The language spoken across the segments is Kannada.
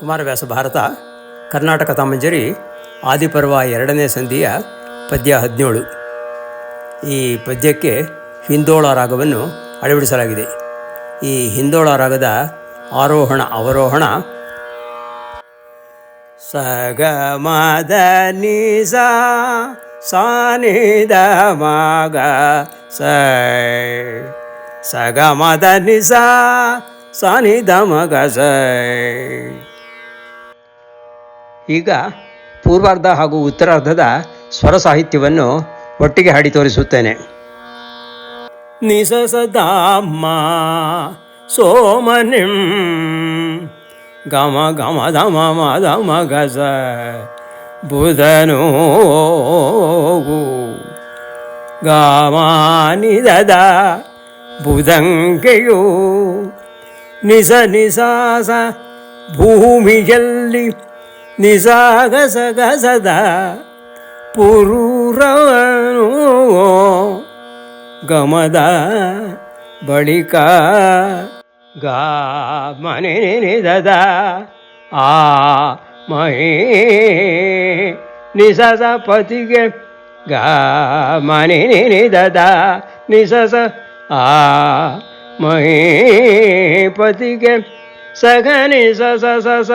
ಕುಮಾರವ್ಯಾಸ ಭಾರತ ಕರ್ನಾಟಕ ತಾಮಂಜರಿ ಆದಿಪರ್ವ 2ನೇ ಸಂಧಿಯ ಪದ್ಯ 17. ಈ ಪದ್ಯಕ್ಕೆ ಹಿಂದೋಳ ರಾಗವನ್ನು ಅಳವಡಿಸಲಾಗಿದೆ. ಈ ಹಿಂದೋಳ ರಾಗದ ಆರೋಹಣ ಅವರೋಹಣ ಸಗಮದ ನಿಸ ಸಾನಿದ ಮಗ ಸಗಮದ ನಿಸ ಸಾನಿದ ಮಗ ಈಗ ಪೂರ್ವಾರ್ಧ ಹಾಗೂ ಉತ್ತರಾರ್ಧದ ಸ್ವರ ಸಾಹಿತ್ಯವನ್ನು ಒಟ್ಟಿಗೆ ಹಾಡಿ ತೋರಿಸುತ್ತೇನೆ. ನಿಸ ಸದಾಮ್ಮ ಸೋಮನಿಂ ಗಮ ಗಮ ದಮ ಮದ ಮಗಸ ಬುಧನೋ ಗಾಮಾನಿದದ ಬುಧಂಗೆಯು ನಿಸ ನಿಸಾಸ ಭೂಮಿಯಲ್ಲಿ ನಿಸಾಗಸಗಸದ ಪುರೂರವನು ಗಮದ ಬಳಿಕ ಗಾ ಮನೆನಿದದ ಆ ಮಹೇ ನಿಸಸ ಪತಿಗೆ ಗಾ ಮನೆನಿದದ ನಿಸಸ ಆ ಮಹೇಪತಿಗೆ ಸಗನಿ ಸಸ ಸಸ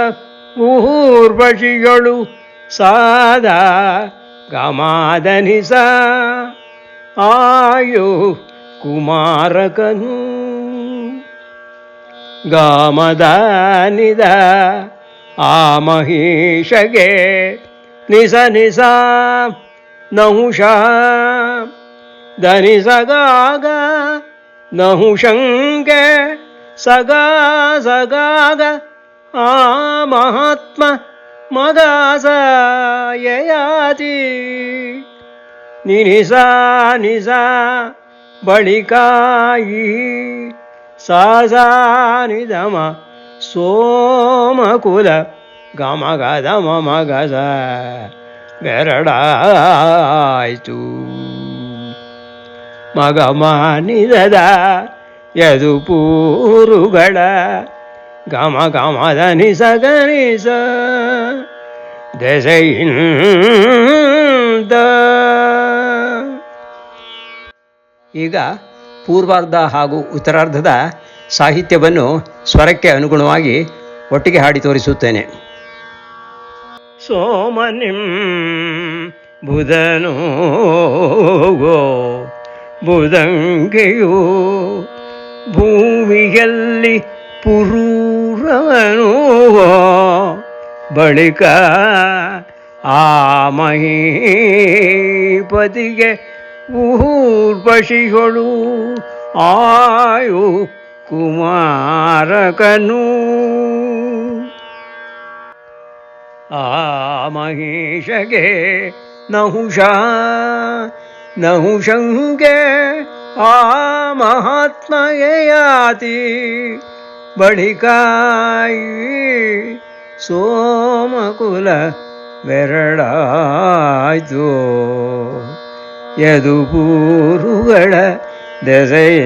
ಊರ್ವಶಿಗಳು ಸಾದ ಗಮಾದನಿಸ ಆಯು ಕುಮಾರಕನು ಗಾಮದಾನಿದ ಆ ಮಹಿಷಗೆ ನಿಸ ನಿಸ ನಹುಷ ಧನಿ ಸಗಾಗ ನಹುಷಂಗೆ ಸಗಾ ಸಗಾಗ ಆ ಮಹಾತ್ಮ ಮಗಾಸ ಯಯಾತಿ ನಿನಿಸ ನಿಸ ಬಳಿಕಾಯಿ ಸಾಸಾ ನಿಧಮ ಸೋಮಕುಲ ಗಮ ಗದಮ ಮಗಸ ಬೆರಡಾಯ್ತು ಮಗಮಾನಿದದ ಯದು ಪೂರುಗಳ ಗಮ ಗಮದ ನಿಸ ಗನಿಸ ದೆಸೆಯಿಂದ. ಈಗ ಪೂರ್ವಾರ್ಧ ಹಾಗೂ ಉತ್ತರಾರ್ಧದ ಸಾಹಿತ್ಯವನ್ನು ಸ್ವರಕ್ಕೆ ಅನುಗುಣವಾಗಿ ಒಟ್ಟಿಗೆ ಹಾಡಿ ತೋರಿಸುತ್ತೇನೆ. ಸೋಮನಿಂ ಬುಧನೋ ಬುಧಂಗೆಯು ಭೂಮಿಯಲ್ಲಿ ಪುರೂರವನು ಬಳಿಕ ಆ ಮಹೀಪತಿಗೆ ಊರ್ವಶಿಗಳು ಆಯು ಕುಮಾರಕನು ಆ ಮಹಿಷಗೆ ನಹುಷ ನಹುಷಂಗೆ ಆ ಮಹಾತ್ಮಯಯಾತಿ ಬಳಿಕಾಯಿ ಸೋಮಕುಲ ಬೆರಡಾಯ್ತು ಯದು ಪೂರುಗಳ ದೆಸೆಯಿಂದ.